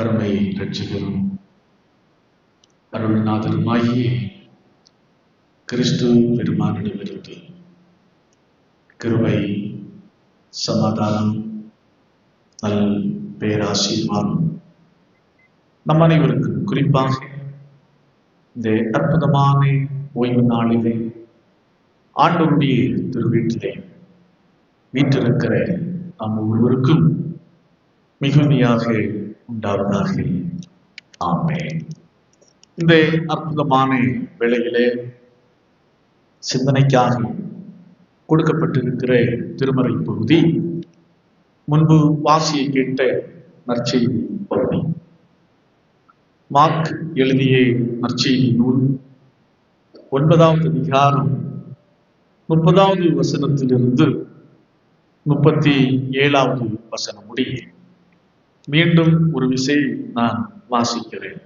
அருமை இரட்சகரும் அருள்நாதருமாகிய கிறிஸ்து பெருமானிடமிருந்து கிருபை, சமாதானம், நல் பேராசீர்வாதம் நம் அனைவருக்கும் குறிப்பாக இந்த அற்புதமான ஓய்வு நாளிலே ஆண்டவருடைய திருவீட்டிலே வீற்றிருக்கிற நம் ஒவ்வொருவருக்கும் மிகுதியாக உண்டாவதாக. ஆமென். இந்த அற்புதமான வேளையிலே சிந்தனைக்காக கொடுக்கப்பட்டிருக்கிற திருமறை பகுதி முன்பு வாசியை கேட்ட நற்செய்தி பகுதி. மார்க் எழுதிய நற்செய்தி நூல் 9வது அதிகாரம் 30வது வசனத்திலிருந்து 37வது வசனம் முடிய மீண்டும் ஒரு விசை நான் வாசிக்கிறேன்.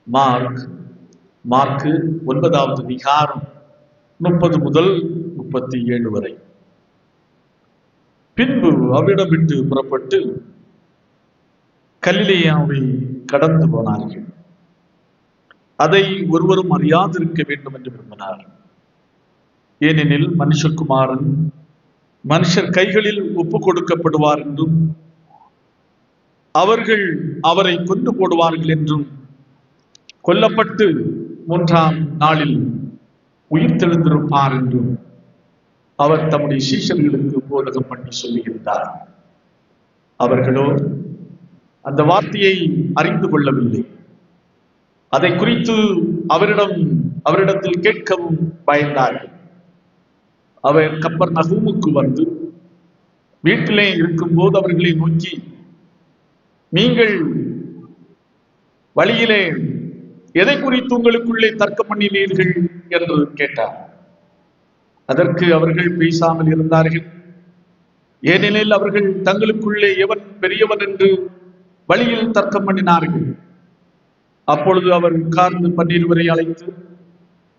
மார்க் 9வது அதிகாரம் 30 முதல் 37 வரை. பின்பு அவ்விடம் விட்டு புறப்பட்டு கலிலேயாவை கடந்து போனார்கள். அதை ஒருவரும் அறியாதிருக்க வேண்டும் என்று விரும்பினார். ஏனெனில் மனுஷகுமாரன் மனுஷர் கைகளில் ஒப்பு கொடுக்கப்படுவார் என்றும் அவர்கள் அவரை கொண்டு போடுவார்கள் என்றும் கொல்லப்பட்டு 3ஆம் நாளில் உயிர் தெழுந்திருப்பார் என்றும் அவர் தம்முடைய சீஷர்களுக்கு போதகம் பண்ணி சொல்லுகின்றார். அவர்களோ அந்த வார்த்தையை அறிந்து கொள்ளவில்லை. அதை குறித்து அவரிடத்தில் கேட்கவும் பயந்தார்கள். அவர் கப்பர்நகூமுக்கு வந்து வீட்டிலே இருக்கும்போது அவர்களை நோக்கி, நீங்கள் வழியிலே எதை குறித்து உங்களுக்குள்ளே தர்க்கம் பண்ணினீர்கள் என்று கேட்டார். அதற்கு அவர்கள் பேசாமல் இருந்தார்கள். ஏனெனில் அவர்கள் தங்களுக்குள்ளே எவன் பெரியவன் என்று வழியில் தர்க்கம் பண்ணினார்கள். அப்பொழுது அவர் உட்கார்ந்து 12 அழைத்து,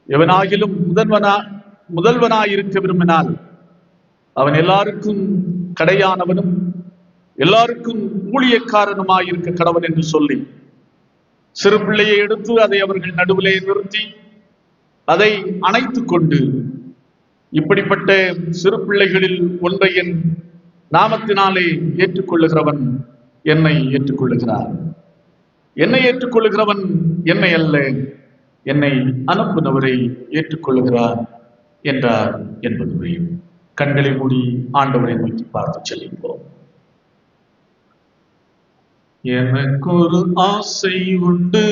எவனாகிலும் முதல்வனாயிருக்க விரும்பினால் அவன் எல்லாருக்கும் கடையானவனும் எல்லாருக்கும் ஊழியக்காரனுமாயிருக்க கடவன் என்று சொல்லி சிறு பிள்ளையை எடுத்து அதை அவர்கள் நடுவிலே நிறுத்தி அதை அணைத்துக் கொண்டு, இப்படிப்பட்ட சிறு பிள்ளைகளில் ஒன்றை என் நாமத்தினாலே ஏற்றுக்கொள்ளுகிறவன் என்னை ஏற்றுக்கொள்ளுகிறார், என்னை ஏற்றுக்கொள்ளுகிறவன் என்னை அல்ல, என்னை அனுப்புனவரை ஏற்றுக்கொள்ளுகிறார் என்றார் என்பதுவே. கண்களை மூடி ஆண்டவரை நோக்கி பார்த்து செல்லுவோம். எனக்கு ஒரு ஆசை உண்டு,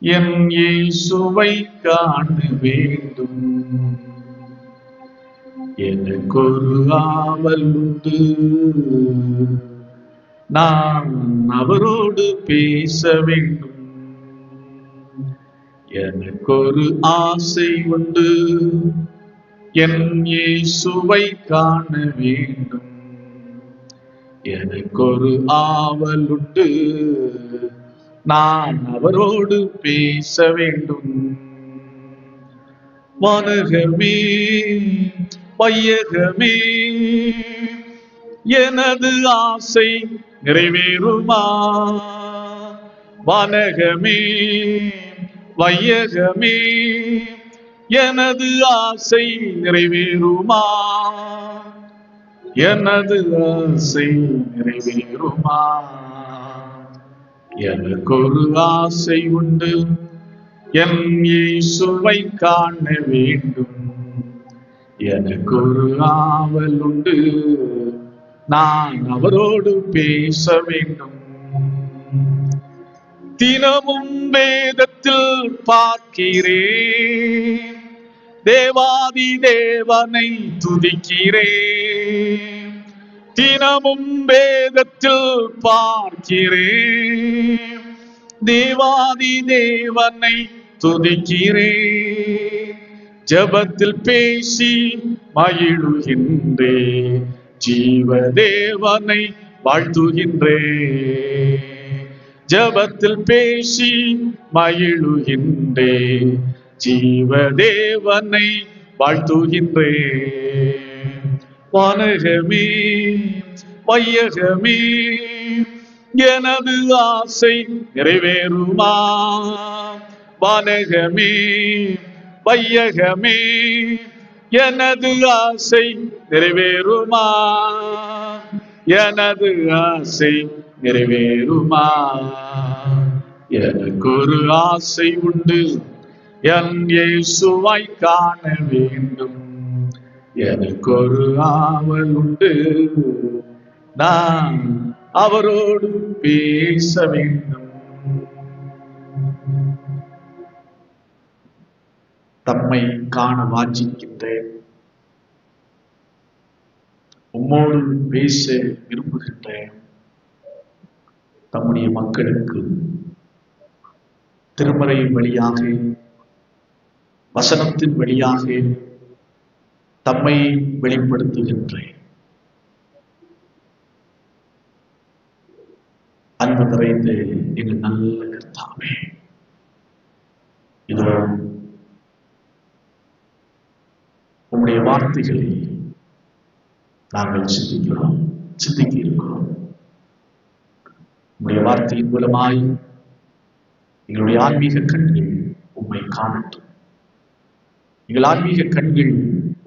என் இயேசுவை காண வேண்டும். எனக்கு ஒரு ஆவல் உண்டு, நான் அவரோடு பேச வேண்டும். எனக்கு ஒரு ஆசை உண்டு, என் இயேசுவை காண வேண்டும். எனக்கு ஒரு ஆவல் உண்டு, நான் அவரோடு பேச வேண்டும். வானகமே வையகமே எனது ஆசை நிறைவேறுமா? வானகமே வையகமே எனது ஆசை நிறைவேறுமா? எனது ஆசை நிறைவேறுமா? எனக்கு ஒரு ஆசை உண்டு, என் இயேசுவை காண வேண்டும். எனக்கு ஒரு ஆவல் உண்டு, நான் அவரோடு பேச வேண்டும். தினமும் வேதத்தில் பார்க்கிறேன், தேவாதி தேவனை துதிக்கிறேன். தினமும் வேதத்தில் பார்க்கிறேன், தேவாதி தேவனை துதிக்கிறேன், ஜபத்தில் பேசி மகிழுகின்றேன், ஜீவ தேவனை வாழ்த்துகின்றேன், ஜபத்தில் பேசி மகிழுகின்றேன், ஜீவ தேவனை வாழ்த்துகின்றேன். வானகமே வையகமே எனது ஆசை நிறைவேறுமா, வானகமே வையகமே எனது ஆசை நிறைவேறுமா, எனது ஆசை நிறைவேறுமா. எனக்கு ஒரு ஆசை உண்டு, என் இயேசுவை காண வேண்டும், எனக்கு ஒரு ஆவல் உண்டு, நான் அவரோடு பேச வேண்டும். தம்மை காண வாஞ்சிக்கின்றேன், உம்மோடு பேச விரும்புகின்றேன். தம்முடைய மக்களுக்கு திருமறை வழியாக, வசனத்தின் வழியாக தம்மை வெளிப்படுத்துகின்றேன். அன்பு நிறைந்த எங்கள் நல்ல கர்த்தாவே, இதோ உம்முடைய வார்த்தைகளை நாங்கள் சிந்திக்க இருக்கிறோம். உம்முடைய வார்த்தையின் மூலமாய் எங்களுடைய ஆன்மீக கண்கள் உம்மை காணட்டும், எங்கள் ஆன்மீக கண்கள்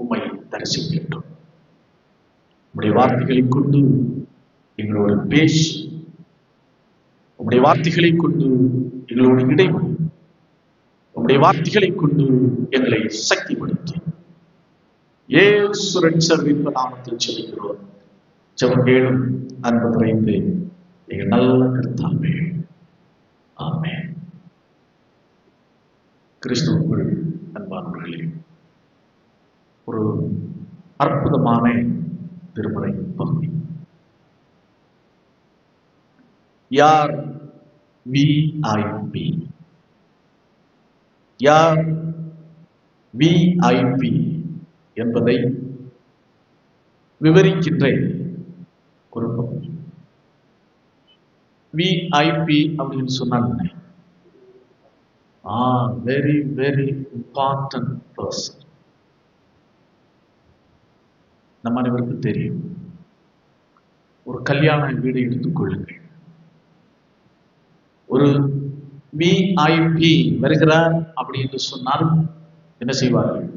உம்மை தரிசிக்கட்டும். உம்முடைய வார்த்தைகளை கொண்டு எங்களோடு பேசி, உம்முடைய வார்த்தைகளை கொண்டு எங்களோடு இடைவெளி, உம்முடைய வார்த்தைகளை கொண்டு எங்களை சக்திப்படுத்தி இயேசு இரட்சகரின் நாமத்தில் ஜெபிக்கிறோம். ஜெபம் கேளும் அன்பு நிறைந்து எங்கள் நல்ல கர்த்தாவே, ஆமென். கிறிஸ்துவுக்குள் அன்பானவர்களே, ஒரு அற்புதமான திருமறை பகுதி. யார் விஐபி? யார் விஐபி என்பதை விவரிக்கின்ற ஒரு பகுதி. விஐபி அப்படின்னு சொன்னாங்க, வெரி வெரி இம்பார்ட்டன்ட் பர்சன். நம்ம அனைவருக்கும் தெரியும். ஒரு கல்யாண வீடு எடுத்துக்கொள்ளுங்கள், ஒரு விஐபி வருகிறார் அப்படி என்று சொன்னால் என்ன செய்வார்கள்?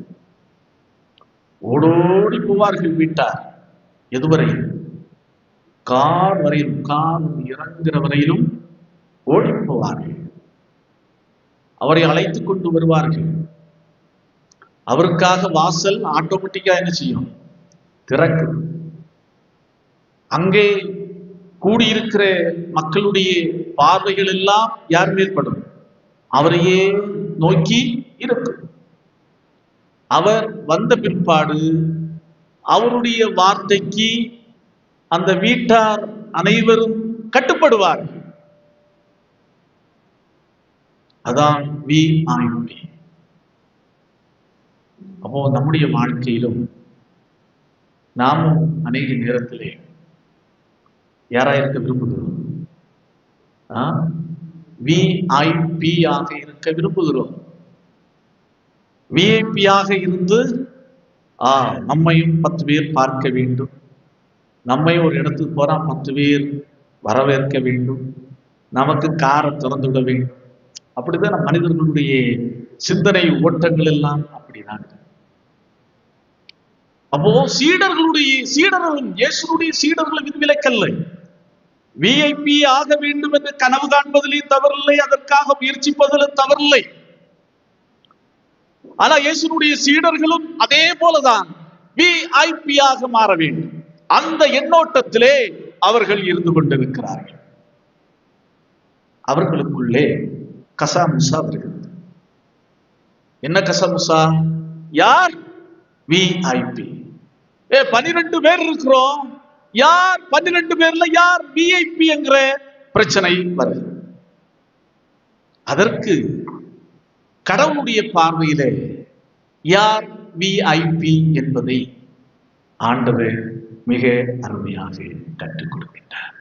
ஓடோடி போவார்கள் வீட்டார். எதுவரை? கார் வரையிலும், கார் இறங்குகிற வரையிலும் ஓடி போவார்கள். அவரை அழைத்துக் கொண்டு வருவார்கள். அவருக்காக வாசல் ஆட்டோமேட்டிக்கா என்ன செய்யும்? திறக்கும். அங்கே கூடியிருக்கிற மக்களுடைய பார்வைகள் எல்லாம் யார் மேற்படும்? அவரையே நோக்கி இருக்கும். அவர் வந்த பிற்பாடு அவருடைய வார்த்தைக்கு அந்த வீட்டார் அனைவரும் கட்டுப்படுவார்கள். அதான் விஐபி. அப்போ நம்முடைய வாழ்க்கையிலும் நாமும் அநேக நேரத்திலே யாரா இருக்க விரும்புகிறோம்? விஐபி ஆக இருக்க விரும்புகிறோம். விஐபி ஆக இருந்து நம்மையும் 10 பேர் பார்க்க வேண்டும், நம்மை ஒரு இடத்துக்கு போறா 10 பேர் வரவேற்க வேண்டும், நமக்கு காரை திறந்து விட வேண்டும். அப்படிதான் மனிதர்களுடைய சிந்தனை ஓட்டங்கள் எல்லாம் அப்படிதான். அப்போ சீடர்களும் இயேசுடைய சீடர்களும் விதிவிலக்கல்ல. விஐபி ஆக வேண்டும் என்று கனவு காண்பதிலே தவறில்லை, அதற்காக முயற்சிப்பதிலும் தவறில்லை. ஆனா இயேசுடைய சீடர்களும் அதே போலதான் விஐபி ஆக மாற வேண்டும். அந்த எண்ணோட்டத்திலே அவர்கள் இருந்து கொண்டிருக்கிறார்கள். அவர்களுக்குள்ளே கசாமுசா வருகிறது. என்ன கசாமுசா? யார்? விஐபி. 12 பேர் இருக்கிறோம், யார் 12 பேர்ல யார் விஐபி என்கிற பிரச்சனை வருது. அதற்கு கடவுளுடைய பார்வையிலே யார் விஐபி என்பதை ஆண்டவர் மிக அருமையாக கற்றுக் கொடுக்கின்றார்.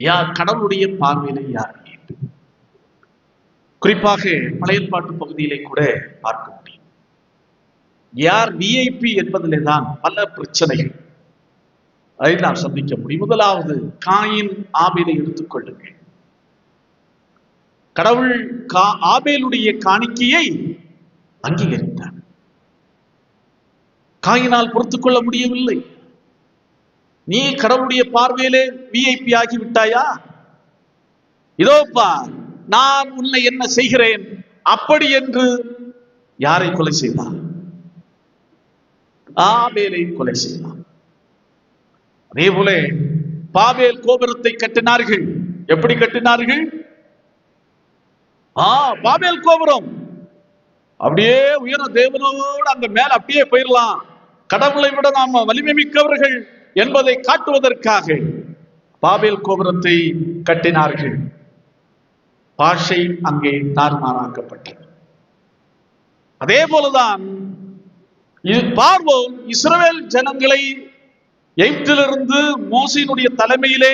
யார் கடவுளுடைய பார்வையிலே யார் விஐபி? குறிப்பாக பழைய ஏற்பாட்டு பகுதியிலே கூட பார்க்க முடியும். யார் விஐபி என்பதிலே தான் பல பிரச்சனைகள் அதை நாம் சந்திக்க முடியும். முதலாவது காயின் ஆபேலை எடுத்துக்கொள்ளுங்கள். கடவுள் ஆபேலுடைய காணிக்கையை அங்கீகரித்தார். காயினால் பொறுத்துக் கொள்ள முடியவில்லை. நீ கடவுளுடைய பார்வையிலே விஐபி ஆகிவிட்டாயா? இதோப்பா நான் உன்னை என்ன செய்கிறேன் அப்படி என்று யாரை கொலை செய்தார்? ஆபேலை கொலை செய்தார். அதே போல பாபேல் கோபுரத்தை கட்டினார்கள். எப்படி கட்டினார்கள்? பாபேல் கோபுரம் அப்படியே உயர தேவனோடு அந்த மேல அப்படியே போயிடலாம், கடவுளை விட நாம வலிமை மிக்கவர்கள் என்பதை காட்டுவதற்காக பாபேல் கோபுரத்தை கட்டினார்கள். பாஷை அங்கே தாறுமாறாக்கப்பட்டது. அதே போலதான் பார்வோன் இஸ்ரவேல் ஜனங்களை எகிப்திலிருந்து மோசேயினுடைய தலைமையிலே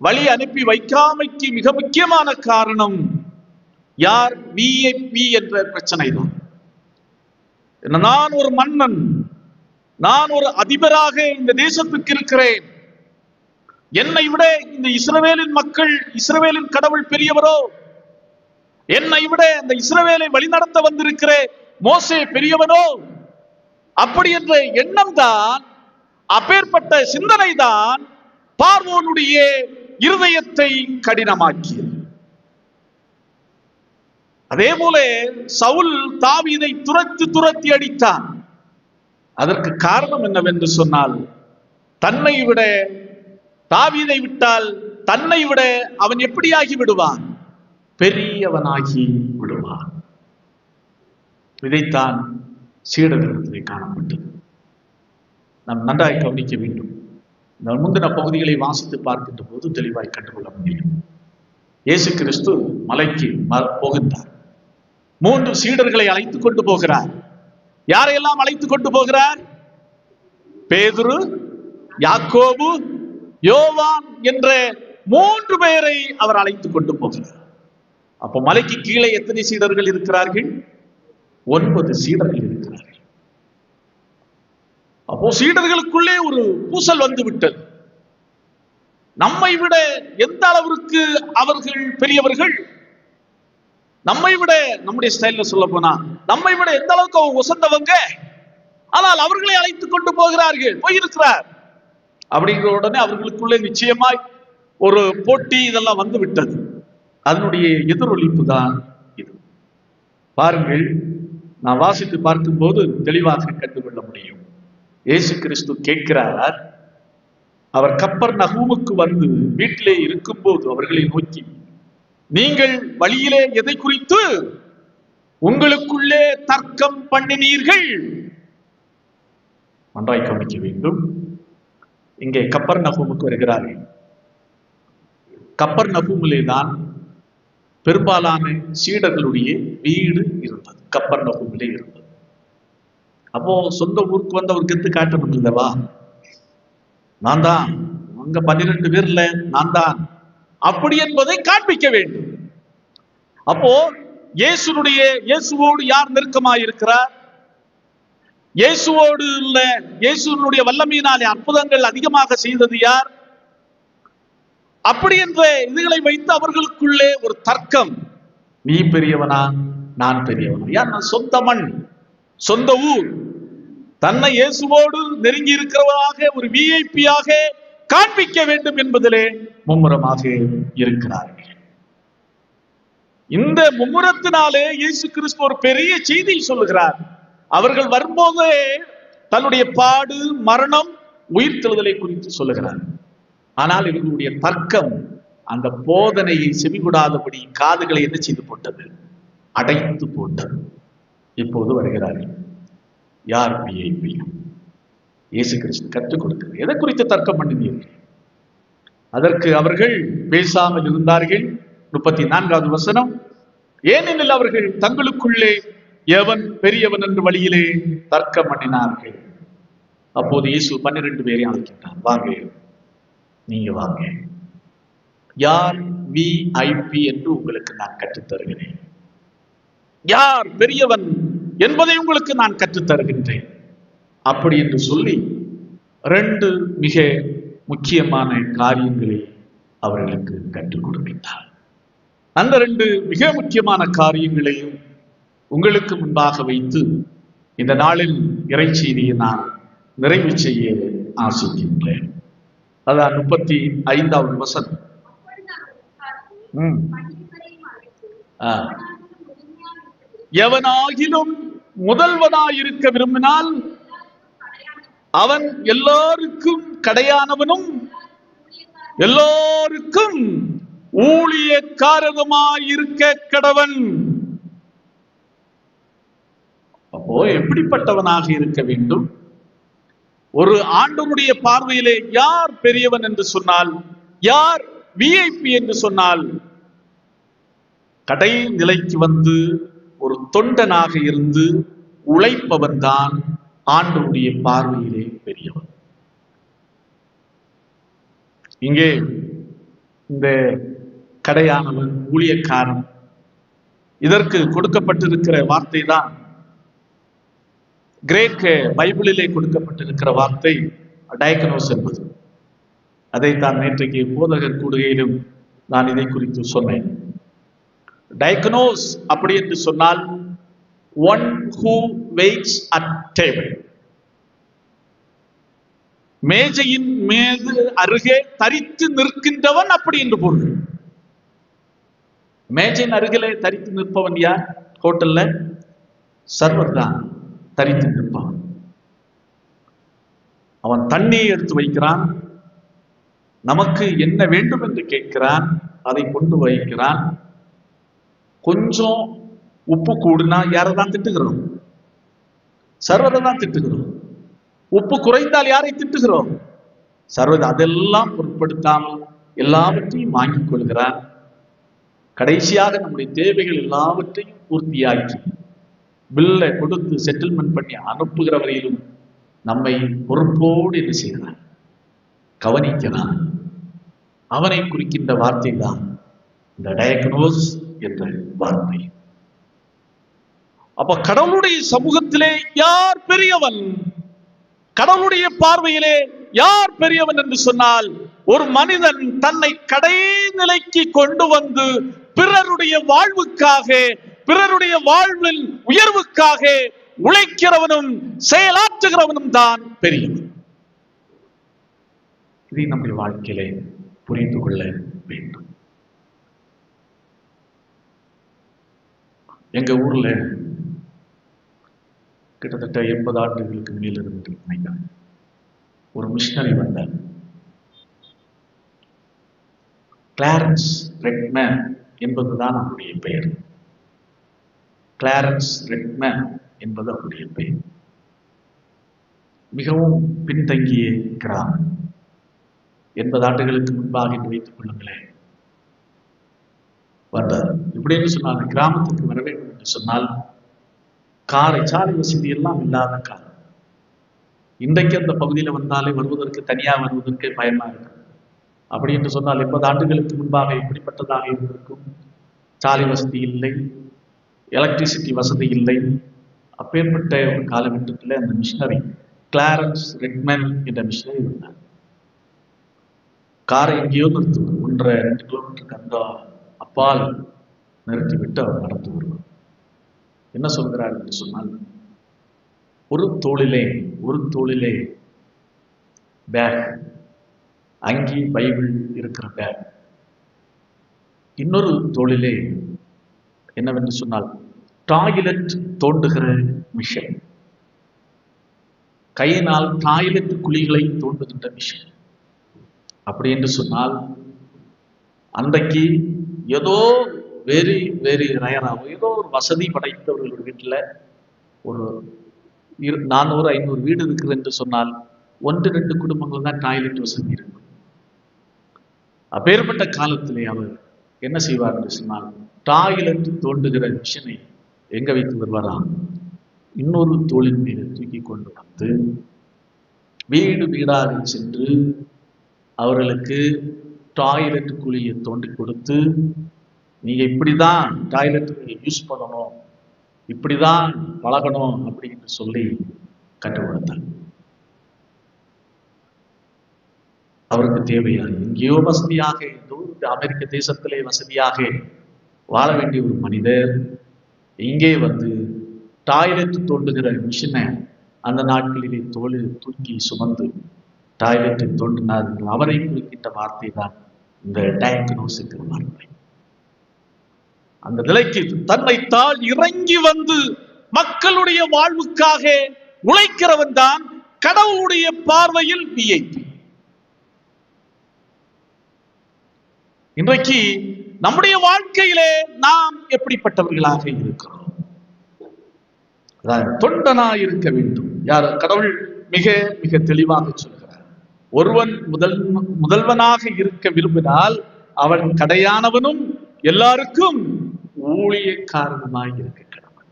வழி அனுப்பி வைக்காமைக்கு மிக முக்கியமான காரணம் யார்? விஐபி என்ற பிரச்சனை தான். நான் ஒரு மன்னன், நான் ஒரு அதிபராக இந்த தேசத்துக்கு இருக்கிறேன், என்னை விட இந்த இஸ்ரவேலின் மக்கள், இஸ்ரவேலின் கடவுள் பெரியவரோ, என்னை விட இந்த இஸ்ரவேலை வழிநடத்த வந்திருக்கிற மோசே பெரியவனோ, அப்படி என்ற எண்ணம் தான், அப்பேற்பட்ட சிந்தனை தான் பார்வோனுடைய இருதயத்தை கடினமாக்கியது. அதே போல சவுல் தாவீதை துரத்தி அடித்தான். அதற்கு காரணம் என்னவென்று சொன்னால், தன்னை விட தாவீதை விட்டால் தன்னை விட அவன் எப்படியாகி விடுவான்? பெரியவனாகி விடுவான். இதைத்தான் சீடர்களிடத்திலே காணப்பட்டது. நாம் நன்றாய் கவனிக்க வேண்டும். முந்தின பகுதிகளை வாசித்து பார்க்கின்ற போது தெளிவாய் கண்டுகொள்ள முடியும். இயேசு கிறிஸ்து மலைக்கு போகின்றார். 3 சீடர்களை அழைத்துக் கொண்டு போகிறார். யாரையெல்லாம் அழைத்துக் கொண்டு போகிறார்? பேதுரு, யாக்கோபு, யோவான் என்ற 3 பேரை அவர் அழைத்துக் கொண்டு போகிறார். அப்போ மலைக்கு கீழே எத்தனை சீடர்கள் இருக்கிறார்கள்? 9 சீடர்கள் இருக்கிறார்கள். அப்போ சீடர்களுக்குள்ளே ஒரு பூசல் வந்து விட்டது. நம்மை விட எந்த அளவிற்கு அவர்கள் பெரியவர்கள், நம்மை விட, நம்முடைய ஸ்டைல்ல சொல்ல போனா நம்மை விட எந்த அளவுக்கு அவங்க உசந்தவங்க, ஆனால் அவர்களை அழைத்துக் கொண்டு போயிருக்கிறார் அப்படிங்கிற உடனே அவர்களுக்குள்ளே நிச்சயமாய் ஒரு போட்டி இதெல்லாம் வந்து விட்டது. அதனுடைய எதிரொலிப்பு தான் இது. பாருங்கள், நான் வாசித்து பார்க்கும் போது தெளிவாக கண்டுகொள்ள முடியும். இயேசு கிறிஸ்து கேட்கிறார். அவர் கப்பர்நகூமுக்கு வந்து வீட்டிலே இருக்கும் போது அவர்களை நோக்கி, நீங்கள் வழியிலே எதை குறித்து உங்களுக்குள்ளே தர்க்கம் பண்ணினீர்கள்? நன்றாய் கவனிக்க வேண்டும். இங்கே கப்பர்நகூமுக்கு வருகிறார்கள். கப்பர்நகூமிலே தான் பெரும்பாலான சீடர்களுடைய வீடு இருந்தது. கப்பர்நகூமிலே இருந்தது. அப்போ சொந்த ஊருக்கு வந்து அவர் கெத்து காட்டணும் இல்லவா? நான் தான், அங்க 12 பேர்ல நான் தான் அப்படி என்பதை காண்பிக்க வேண்டும். அப்போ இயேசுவோடு யார் நெருக்கமாயிருக்கிறார்? இயேசுனுடைய வல்லமையினாலே அற்புதங்கள் அதிகமாக செய்தது யார்? அப்படி என்ற இதுகளை வைத்து அவர்களுக்குள்ளே ஒரு தர்க்கம். நீ பெரியவனா, நான் பெரியவனா? யார்? சொந்த மண், சொந்த ஊர், தன்னை இயேசுவோடு நெருங்கி இருக்கிறவராக ஒரு விஐபியாக காண்பிக்க வேண்டும் என்பதிலே மும்முரமாக இருக்கிறார்கள். இந்த மும்முரத்தினாலே இயேசு கிறிஸ்து ஒரு பெரிய செய்தி சொல்லுகிறார். அவர்கள் வரும்போதே தன்னுடைய பாடு, மரணம், உயிர்த்தெழுதலை குறித்து சொல்லுகிறார். ஆனால் இவர்களுடைய தர்க்கம் அந்த போதனையை செவிகொடாதபடி காதுகளை என்ன செய்து போட்டது? அடைத்து போட்டது. இப்போது வருகிறார்கள். யார் விஐபி? இயேசு கிறிஸ்து கற்றுக் கொடுக்கிறார். எதை குறித்து தர்க்கம் பண்ணினீர்கள்? அதற்கு அவர்கள் பேசாமல் இருந்தார்கள். 34வது வசனம், ஏனெனில் அவர்கள் தங்களுக்குள்ளே எவன் பெரியவன் என்று வழியிலே தர்க்கம் பண்ணினார்கள். அப்போது இயேசு 12 பேரையும் அழைக்கின்றார். வாங்க, நீங்க வாங்க, யார் VIP என்று உங்களுக்கு நான் கற்றுத் தருகிறேன், யார் பெரியவன் என்பதை உங்களுக்கு நான் கற்றுத் தருகின்றேன். அப்படி என்று சொல்லி 2 மிக முக்கியமான காரியங்களை அவர்களுக்கு கற்றுக் கொடுக்கின்றார். அந்த 2 மிக முக்கியமான காரியங்களையும் உங்களுக்கு முன்பாக வைத்து இந்த நாளில் இறைச்செய்தியை நான் நிறைவு செய்ய ஆசிக்கின்றேன். அதான் 35வது வசனம். எவனாகிலும் முதல்வனாயிருக்க விரும்பினால் அவன் எல்லோருக்கும் கடையானவனும் எல்லோருக்கும் ஊழியக்காரனுமாயிருக்க கடவன். அப்போ எப்படிப்பட்டவனாக இருக்க வேண்டும்? ஒரு ஆண்டவனுடைய பார்வையிலே யார் பெரியவன் என்று சொன்னால், யார் VIP என்று சொன்னால், கடை நிலைக்கு வந்து ஒரு தொண்டனாக இருந்து உழைப்பவன் தான் ஆண்டவனுடைய பார்வையிலே பெரியவன். இங்கே இந்த கடையானவன், ஊழியக்காரன், இதற்கு கொடுக்கப்பட்டிருக்கிற வார்த்தை தான் கிரேக்க பைபிளிலே கொடுக்கப்பட்டிருக்கிற வார்த்தை டயக்னோஸ் என்பது. அதைத்தான் நேற்றைக்கு போதகர் கூடுகையிலும் நான் இதை குறித்து சொன்னேன். டயக்னோஸ் அப்படி என்று சொன்னால் one who waits at table, மேஜையின் மீது அருகே தரித்து நிற்கின்றவன் அப்படி என்று பொருள். மேஜையின் அருகிலே தரித்து நிற்பவன் யார்? ஹோட்டல்ல சர்வர் தான் தரித்து நிற்பான். அவன் தண்ணியை எடுத்து வைக்கிறான், நமக்கு என்ன வேண்டும் என்று கேட்கிறான், அதை கொண்டு வைக்கிறான். கொஞ்சம் உப்பு கூடுனா யாரை தான் திட்டுகிறோம்? சர்வரை தான் திட்டுகிறோம். உப்பு குறைந்தால் யாரை திட்டுகிறோம்? சர்வதை. அதெல்லாம் பொருட்படுத்தாமல் எல்லாவற்றையும் வாங்கிக் கொள்கிறான். கடைசியாக நம்முடைய தேவைகள் எல்லாவற்றையும் பூர்த்தியாக்கி பில்லை கொடுத்து செட்டில்மெண்ட் பண்ணி அனுப்புகிற வரையிலும் நம்மை பொறுப்போடு என்ன செய்கிறான்? கவனிக்கிறான். அவனை குறிக்கின்ற வார்த்தை தான் இந்த டயக்னோஸ் என்ற வார்த்தை. அப்ப கடவுளுடைய சமூகத்திலே யார் பெரியவன்? கடவுளுடைய பார்வையிலே யார் பெரியவன் என்று சொன்னால், ஒரு மனிதன் தன்னை கடைநிலைக்கு கொண்டு வந்து பிறருடைய வாழ்வுக்காக, பிறருடைய வாழ்வில் உயர்வுக்காக உழைக்கிறவனும் செயலாற்றுகிறவனும் தான் பெரியவன். இதை நம்முடைய வாழ்க்கையிலே புரிந்து கொள்ள வேண்டும். எங்க ஊர்ல கிட்டத்தட்ட 80 ஆண்டுகளுக்கு மேல் இருந்து நினைக்கிறேன், ஒரு மிஷனரி வந்தார். கிளாரன்ஸ் ரெட்மேன் என்பதுதான் அவருடைய பெயர். கிளாரன்ஸ் ரெட்மேன் என்பது அவருடைய பெயர். மிகவும் பின்தங்கிய கிராமம். 80 ஆண்டுகளுக்கு முன்பாக என்று வைத்துக் கொள்ளுங்களேன் வந்தார். இப்படின்னு சொன்னாங்க, கிராமத்துக்கு வர வேண்டும் என்று சொன்னால் சாலை வசதி எல்லாம் இல்லாத காலம். இன்றைக்கு அந்த பகுதியில் வந்தாலே வருவதற்கு, தனியாக வருவதற்கு பயமா இருக்கு. அப்படி என்று சொன்னால் 80 ஆண்டுகளுக்கு முன்பாக எப்படிப்பட்டதாக இருந்திருக்கும்? சாலை வசதி இல்லை, எலக்ட்ரிசிட்டி வசதி இல்லை. அப்பேற்பட்ட ஒரு காலகட்டத்தில் அந்த மிஷனரி கிளாரன்ஸ் ரெட்மேன் என்ற மிஷனரி இருந்தார். காரை எங்கேயோ நிறுத்துவார், 1.5-2 கிலோமீட்டருக்கு அந்த அப்பால் நிறுத்திவிட்டு அவர் நடந்து வருவார். என்ன சொல்கிறார் என்று சொன்னால், ஒரு தோளிலே பேக், அங்கி பைபிள் இருக்கிற பேக், இன்னொரு தோளிலே என்னவென்று சொன்னால் டாய்லெட் தோண்டுகிற மிஷன், கையினால் டாய்லெட் குழிகளை தோண்டுகின்ற மிஷன். அப்படி என்று சொன்னால் அன்றைக்கு ஏதோ வெரி ரயராக ஏதோ ஒரு வசதி படைத்தவர்கள் வீட்டில் ஒரு 400-500 வீடு இருக்குது என்று சொன்னால் 1-2 குடும்பங்கள் தான் டாய்லெட் வசதி இருக்கும். அப்பேற்பட்ட காலத்திலே அவர் என்ன செய்வார் என்று சொன்னால், டாய்லெட் தோண்டுகிற மிஷினை எங்க வைத்து வருவாராம், இன்னொரு தோளின் மீது தூக்கி கொண்டு வந்து வீடு வீடாக சென்று அவர்களுக்கு டாய்லெட் குழியை தோண்டி கொடுத்து, நீங்க இப்படிதான் டாய்லெட் யூஸ் பண்ணணும், இப்படிதான் பழகணும் அப்படின்னு சொல்லி கற்றுக் கொடுத்தார். அவருக்கு தேவையான எங்கேயோ வசதியாக, அமெரிக்க தேசத்திலே வசதியாக வாழ வேண்டிய ஒரு மனிதர் இங்கே வந்து டாய்லெட் தோண்டுகிற மிஷினை அந்த நாட்களிலே தூக்கி சுமந்து டாய்லெட்டை தோண்டினார். அவரை குறிக்கின்ற வார்த்தை தான் இந்த டயக்னோசிக்கிற வார்த்தை. அந்த நிலைக்கு தன்னை தாழ் இறங்கி வந்து மக்களுடைய வாழ்வுக்காக உழைக்கிறவன் தான் கடவுளுடைய பார்வையில் விஐபி. இன்றைக்கு நம்முடைய வாழ்க்கையிலே நாம் எப்படிப்பட்டவர்களாக இருக்கிறோம்? தொண்டனாய் இருக்க வேண்டும். யார்? கடவுள் மிக மிக தெளிவாக சொல்கிறார், ஒருவன் முதல்வனாக இருக்க விரும்பினால் அவன் கடையானவனும் எல்லாருக்கும் ஊழியக்காரனுமாய் இருக்க கடவுள்.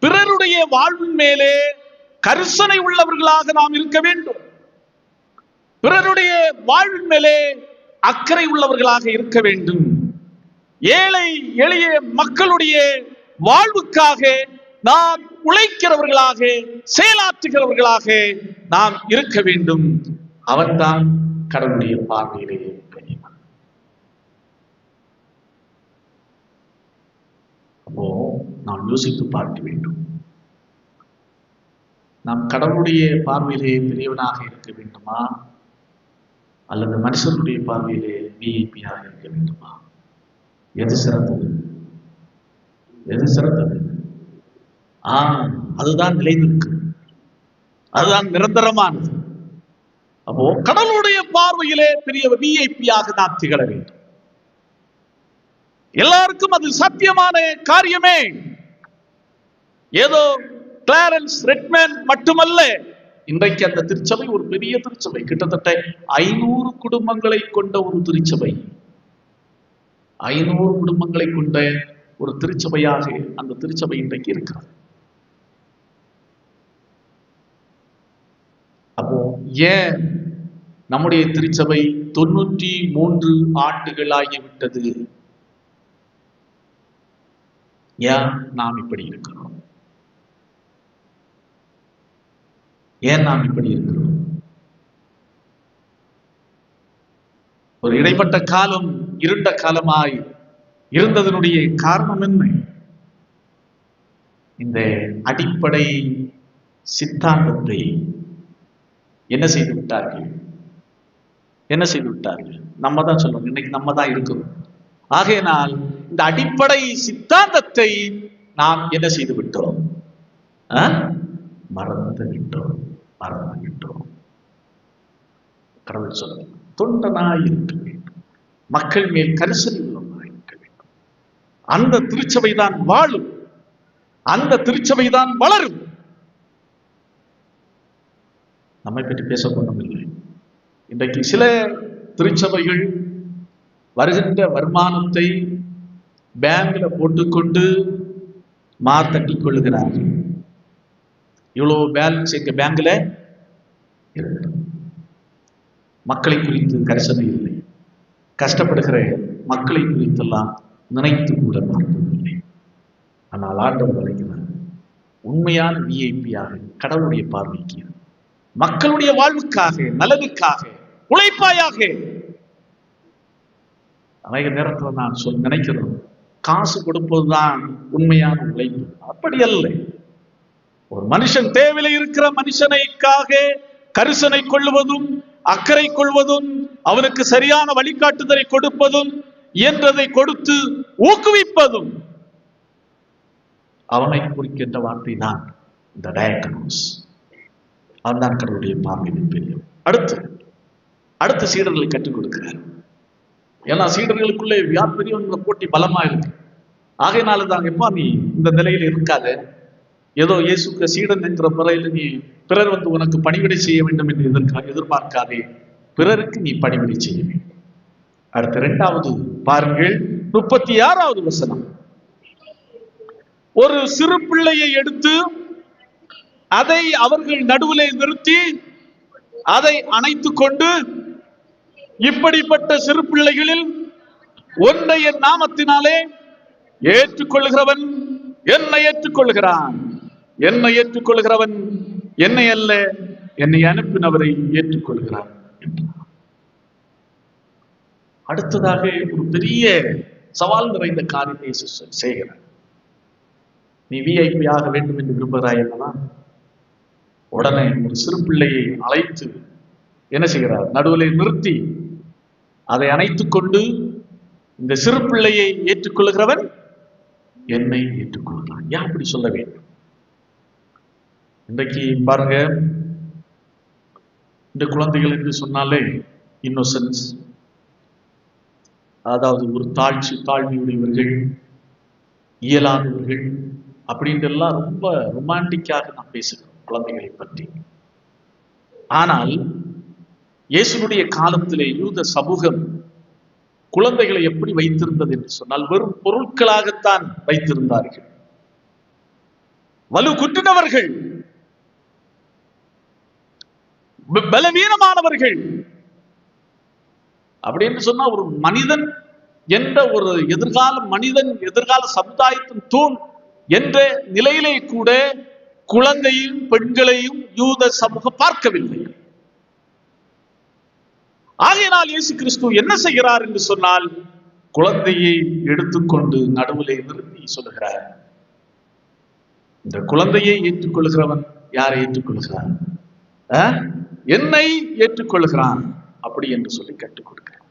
பிறருடைய வாழ்வின் மேலே கரிசனை உள்ளவர்களாக நாம் இருக்க வேண்டும். பிறருடைய வாழ்வின் மேலே அக்கறை உள்ளவர்களாக இருக்க வேண்டும். ஏழை எளிய மக்களுடைய வாழ்வுக்காக நாம் உழைக்கிறவர்களாக, செயலாற்றுகிறவர்களாக நாம் இருக்க வேண்டும். அவன்தான் கடவுளுடைய பார்வையிலே பெரியவன். அப்போ நாம் யோசித்து பார்க்க வேண்டும், நாம் கடவுளுடைய பார்வையிலே பெரியவனாக இருக்க வேண்டுமா, அல்லது மனுஷனுடைய பார்வையிலே விஐபியாக இருக்க வேண்டுமா? எது சிறந்தது? எது சிறந்தது? அதுதான் நிலைநிற்கு, அதுதான் நிரந்தரமானது. அப்போ கடவுளுடைய பார்வையிலே பெரிய விஐபியாக நாம் திகழ வேண்டும். எல்லாருக்கும் அது சத்தியமான காரியமே. ஏதோ கிளாரன்ஸ் ரெட்மேன் மட்டுமல்ல. இன்றைக்கு அந்த திருச்சபை ஒரு பெரிய திருச்சபை, கிட்டத்தட்ட 500 குடும்பங்களை கொண்ட ஒரு திருச்சபை. 500 குடும்பங்களை கொண்ட ஒரு திருச்சபையாக அந்த திருச்சபை இன்றைக்கு இருக்கிறது. அப்போ ஏன் நம்முடைய திருச்சபை 93 ஆண்டுகள் ஆகிவிட்டது? ஏன் நாம் இப்படி இருக்கிறோம்? ஏன் நாம் இப்படி இருக்கிறோம்? ஒரு இடைப்பட்ட காலம் இருண்ட காலமாய் இருந்ததனுடைய காரணம் என்ன? இந்த அடிப்படை சித்தாந்தத்தை என்ன செய்து விட்டார்கள்? என்ன செய்து விட்டார்கள்? நம்ம தான் சொல்றோம், இன்னைக்கு நம்ம தான் இருக்கிறோம். ஆகையினால் இந்த அடிப்படை சித்தாந்தத்தை நாம் என்ன செய்து விட்டோம்? மறந்து விட்டோம். கடவுள் சொல்ல, தொண்டனாய் இருக்க வேண்டும், மக்கள் மேல் கரிசனை உள்ளவனாய் இருக்க வேண்டும். அந்த திருச்சபை தான் வாழும், அந்த திருச்சபை தான் வளரும். நம்மை பற்றி பேச கொண்டதில்லை. இன்றைக்கு சில திருச்சபைகள் வருகின்ற வருமானத்தை பேங்க்ல போட்டுக்கொண்டு மாத்தட்டிக் கொள்ளுகிறார்கள். இவ்வளவு பேலன்ஸ் எங்க பேங்க்ல இருக்கு. மக்களை குறித்து கரிசனை இல்லை. கஷ்டப்படுகிற மக்களை குறித்தெல்லாம் நினைத்து கூட பார்ப்பதில்லை. ஆனால் ஆண்டவர் அழைக்கிறார், உண்மையான விஐபியாக கடவுளுடைய பார்வைக்கு மக்களுடைய வாழ்வுக்காக, நலனுக்காக உழைப்பாயாக. அநேக நேரத்தில் நான் நினைக்கிறோம், காசு கொடுப்பதுதான் உண்மையான உழைப்பு. அப்படி அல்ல. ஒரு மனுஷன் தேவையில் இருக்கிற மனுஷனைக்காக கரிசனை கொள்வதும், அக்கறை கொள்வதும், அவனுக்கு சரியான வழிகாட்டுதலை கொடுப்பதும், இயன்றதை கொடுத்து ஊக்குவிப்பதும் அவனை குறிக்கின்ற வார்த்தை தான் இந்த டயக்னோஸ். அவன் தான் கடவுளுடைய பார்வையில் பெரியவன். அடுத்து சீடர்களை கற்றுக் கொடுக்கிறார். ஏன்னா சீடர்களுக்குள்ளே பெரியவங்களை போட்டி பலமா இருக்கு. ஆகையினால தான், எப்பா நீ இந்த நிலையில இருக்காத, ஏதோ இயேசுக்கு சீடன் என்கிற முறையில் நீ பிறர் உனக்கு பணிவிடை செய்ய வேண்டும் என்று எதிர்பார்க்காதே, பிறருக்கு நீ பணிவிடை செய்ய வேண்டும். அடுத்த 2வது பாருங்கள், 36வது வசனம். ஒரு சிறு பிள்ளையை எடுத்து அதை அவர்கள் நடுவிலே நிறுத்தி அதை அணைத்துக் கொண்டு, இப்படிப்பட்ட சிறு பிள்ளைகளில் ஒன்றை என் நாமத்தினாலே ஏற்றுக்கொள்கிறவன் என்னை ஏற்றுக்கொள்கிறான், என்னை ஏற்றுக்கொள்கிறவன் என்னை அல்ல என்னை அனுப்பினவரை ஏற்றுக்கொள்கிறான் என்றார். அடுத்ததாக ஒரு பெரிய சவால் நிறைந்த காரியத்தை செய்கிறார். நீ விஐபி ஆக வேண்டும் என்று விரும்புகிறாய் அல்லவா? உடனே ஒரு சிறு பிள்ளையை அழைத்து என்ன செய்கிறார்? நடுவில் நிறுத்தி அதை அணைத்துக் கொண்டு, இந்த சிறு பிள்ளையை ஏற்றுக்கொள்கிறவன் என்னை ஏற்றுக்கொள்கிறான். ஏன் அப்படி சொல்ல வேண்டும்? இன்றைக்கு பாருங்க, இந்த குழந்தைகள் என்று சொன்னாலே இன்னோசன்ஸ், அதாவது ஒரு தாழ்மையுடையவர்கள், இயலாதவர்கள் அப்படின்ட்டு எல்லாம் ரொம்ப ரொமான்டிக்காக நாம் பேசுகிறோம் குழந்தைகளை பற்றி. ஆனால் இயேசுனுடைய காலத்திலே யூத சமூகம் குழந்தைகளை எப்படி வைத்திருந்தது என்று சொன்னால், வெறும் பொருட்களாகத்தான் வைத்திருந்தார்கள். வலு குற்றினவர்கள், பலவீனமானவர்கள் அப்படின்னு சொன்னா, ஒரு மனிதன் என்ற ஒரு எதிர்கால சமுதாயத்தின் தூண் என்ற நிலையிலே கூட குழந்தையும் பெண்களையும் யூத சமூகம் பார்க்கவில்லை. ஆகையினால் இயேசு கிறிஸ்து என்ன செய்கிறார் என்று சொன்னால், குழந்தையை எடுத்துக்கொண்டு நடுவிலே நிறுத்தி சொல்லுகிறார், இந்த குழந்தையை ஏற்றுக்கொள்கிறவன் யாரை ஏற்றுக்கொள்கிறான்? என்னை ஏற்றுக்கொள்கிறான் அப்படி என்று சொல்லி கற்றுக் கொடுக்கிறார்.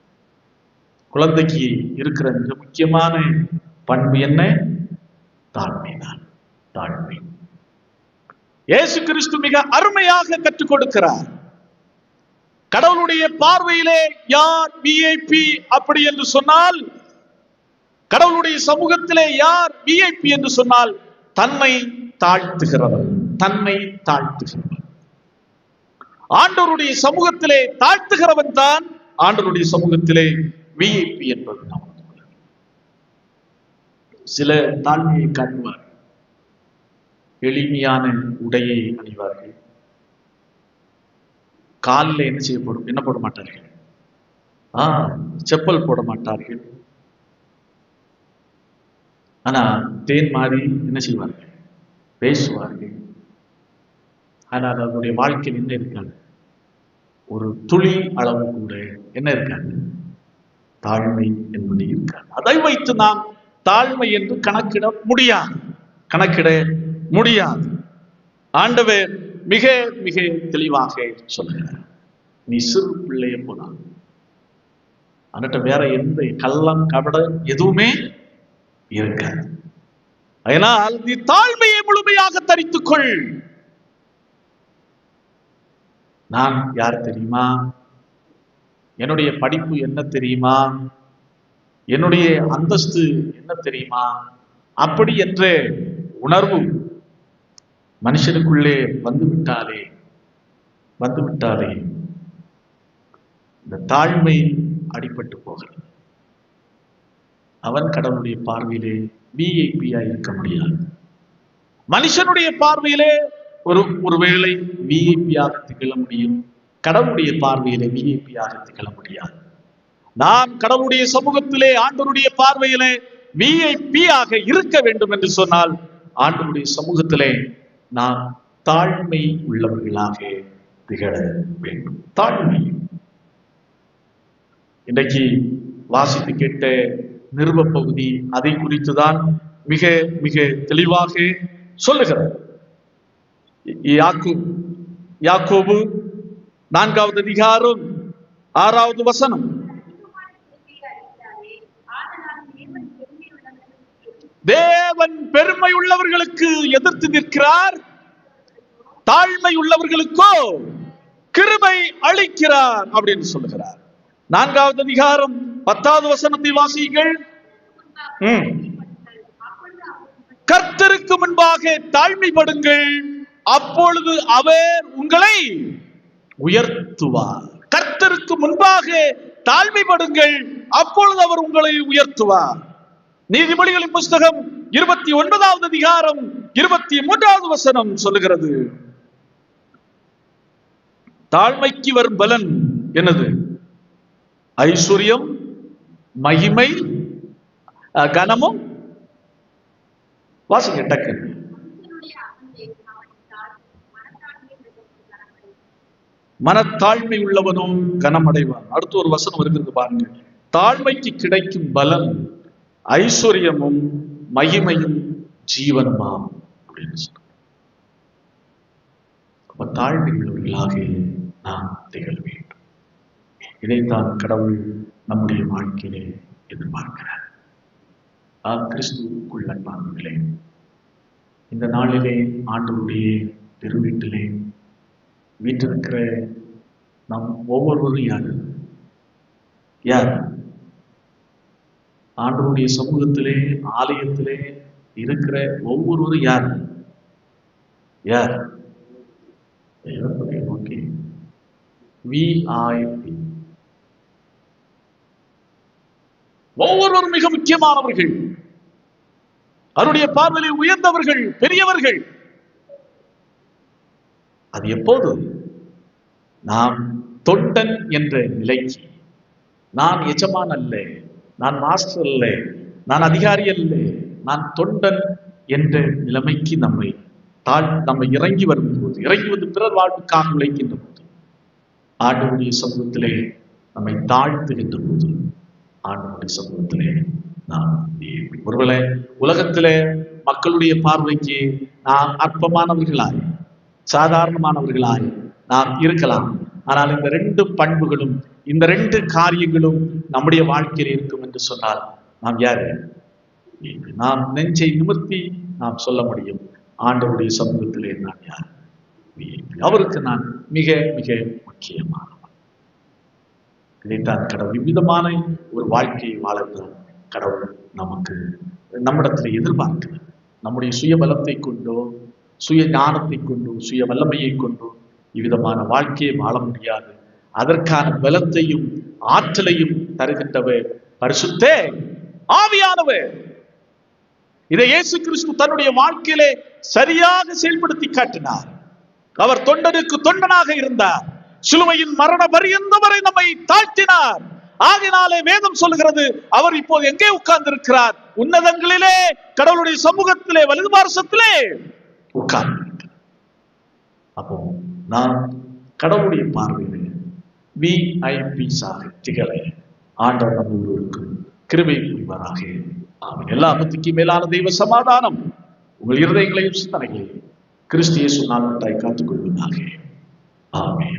குழந்தைக்கு இருக்கிற மிக முக்கியமான பண்பு என்ன? தாழ்மைதான். தாழ்மை. இயேசு கிறிஸ்து மிக அருமையாக கற்றுக் கொடுக்கிறார். கடவுளுடைய பார்வையிலே யார் விஐபி அப்படி என்று சொன்னால், கடவுளுடைய சமூகத்திலே யார் விஐபி என்று சொன்னால், தன்னை தாழ்த்துகிறவன். தன்னை தாழ்த்துகிறவன். ஆண்டவருடைய சமூகத்திலே தாழ்த்துகிறவன் தான் ஆண்டவருடைய சமூகத்திலே விஐபி என்பது நாம். சில தாழ்மையை காட்டுவார்கள், எளிமையான உடையை அணிவார்கள், காலில் என்ன போட மாட்டார்கள், செப்பல் போட மாட்டார்கள். ஆனா தேன் மாதிரி என்ன செய்வார்கள்? பேசுவார்கள். ஆனால் அவருடைய வாழ்க்கையில் என்ன இருக்காது? ஒரு துளி அளவு கூட என்ன இருக்காது? தாழ்மை என்பது இருக்காது. அதை வைத்து நாம் தாழ்மை என்று கணக்கிட முடியாது. ஆண்டவர் மிக மிக தெளிவாக சொல்லுகிறார், நீ சிறு பிள்ளைய போனான், அன்னிட்ட வேற எந்த கள்ளம் கபடம் எதுவுமே இருக்காது. அதனால் நீ தாழ்மையை முழுமையாக தரித்துக்கொள். நான் யார் தெரியுமா? என்னுடைய படிப்பு என்ன தெரியுமா? என்னுடைய அந்தஸ்து என்ன தெரியுமா? அப்படி என்ற உணர்வு மனுஷனுக்குள்ளே வந்துவிட்டாலே இந்த தாழ்மை அடிபட்டு போகிறது. அவன் கடவுளுடைய பார்வையிலே விஐபியா இருக்க முடியாது. மனுஷனுடைய பார்வையிலே ஒருவேளை விஐபியாக திகழ முடியும், கடவுளுடைய பார்வையிலே விஐபியாக திகழ முடியாது. நாம் கடவுளுடைய சமூகத்திலே ஆண்டவருடைய பார்வையிலே விஐபியாக இருக்க வேண்டும் என்று சொன்னால், ஆண்டவருடைய சமூகத்திலே நாம் தாழ்மை உள்ளவர்களாக திகழ வேண்டும். தாழ்மை. இன்றைக்கு வாசித்து கேட்ட நிருப பகுதி அதை குறித்துதான் மிக மிக தெளிவாக சொல்லுகிறார். யாக்கோபு 4வது அதிகாரம் 6வது வசனம். தேவன் பெருமை உள்ளவர்களுக்கு எதிர்த்து நிற்கிறார், தாழ்மை உள்ளவர்களுக்கோ கிருபை அளிக்கிறார் அப்படின்னு சொல்லுகிறார். 4வது அதிகாரம் 10வது வசனத்தை வாசியுங்கள். கர்த்தருக்கு முன்பாக தாழ்மைப்படுங்கள், அப்பொழுது அவர் உங்களை உயர்த்துவார். கர்த்தருக்கு முன்பாக தாழ்மைப்படுங்கள், அப்பொழுது அவர் உங்களை உயர்த்துவார். நீதிமொழிகளின் புஸ்தகம் 29வது அதிகாரம் 23வது வசனம் சொல்லுகிறது, தாழ்மைக்கு வரும் பலன் என்னது? ஐஸ்வர்யம், மகிமை, கனமும். வாசிங்க டக்கு. மனத்தாழ்மை உள்ளவனும் கனமடைவான். அடுத்து ஒரு வசனம் இருக்கிறது பாருங்க, தாழ்மைக்கு கிடைக்கும் பலன் ஐஸ்வர்யமும் மகிமையும் ஜீவனுமாம் அப்படின்னு சொல்ற. அப்ப தாழ்மை உள்ளவர்களாக நாம் திகழ வேண்டும். இதைத்தான் கடவுள் நம்முடைய வாழ்க்கையிலே எதிர்பார்க்கிறார். கிறிஸ்துவுக்குள் அன்பானவர்களே, இந்த நாளிலே ஆண்டவருடைய திருவீட்டிலே வீட்டிருக்கிற நம் ஒவ்வொருவரும் யார்? ஆண்டவருடைய சமூகத்திலே, ஆலயத்திலே இருக்கிற ஒவ்வொருவரும் யார்? தெய்வத்தை நோக்கி VIP. ஒவ்வொருவரும் மிக முக்கியமானவர்கள், அவருடைய பார்வையில் உயர்ந்தவர்கள், பெரியவர்கள். அது எப்போது? நாம் தொண்டன் என்ற நிலைக்கு, நான் எஜமான் அல்ல, நான் மாஸ்டர் அல்ல, நான் அதிகாரி அல்ல, நான் தொண்டன் என்ற நிலைமைக்கு நம்மை இறங்கி வரும்போது, இறங்கி வந்து பிறர் வாழ்வுக்காக உழைக்கின்ற போது, ஆண்டவருடைய சமூகத்திலே நம்மை தாழ்த்துகின்ற போது, ஆண்டவருடைய சமூகத்திலே நாம் ஒருவேளை உலகத்திலே மக்களுடைய பார்வைக்கு நாம் அற்பமானவர்களாய், சாதாரணமானவர்களாய் நாம் இருக்கலாம். ஆனால் இந்த 2 பண்புகளும், இந்த 2 காரியங்களும் நம்முடைய வாழ்க்கையில் இருக்கும் என்று சொன்னால் நாம் யாரு? நாம் நெஞ்சை நிமிர்த்தி நாம் சொல்ல முடியும், ஆண்டவருடைய சமூகத்திலே நான் யார்? அவருக்கு நான் மிக மிக முக்கியமானவன். இதைத்தான் கடவுள் இவ்விதமான ஒரு வாழ்க்கையை வாழ்ந்தான் கடவுள் நம்மிடத்தில் எதிர்பார்க்கிறார். நம்முடைய சுய பலத்தை கொண்டோ, சுய ஞானத்தை கொண்டோ, சுய வல்லமையை கொண்டோ இவ்விதமான வாழ்க்கையை வாழ முடியாது. அதற்கான பலத்தையும் ஆற்றலையும் தருகின்றவர் பரிசுத்த ஆவியானவர். இதை இயேசு கிறிஸ்து தன்னுடைய வாழ்க்கையிலே சரியாக செயல்படுத்தி காட்டினார். அவர் தொண்டனுக்கு தொண்டனாக இருந்தார். சிலுவையின் மரண பரியந்தம் வரை நம்மை தாழ்த்தினார். ஆகினாலே வேதம் சொல்லுகிறது, அவர் இப்போது எங்கே உட்கார்ந்து இருக்கிறார்? உன்னதங்களிலே, கடவுளுடைய சமூகத்திலே, வலது பார்சத்திலே உட்கார்ந்து. அப்போ நான் கடவுளுடைய பார்வையிலே VIP திகழ ஆண்டவர் நம்ம ஒருவருக்கு கிருபை புரிவாராக. ஆமென். எல்லா புத்திக்கும் மேலான தெய்வ சமாதானம் உங்கள் இருதயங்களையும் சிந்தனைகளையும் கிறிஸ்து இயேசு நாமத்தால் காத்துக் கொள்வதாக. ஆமென்.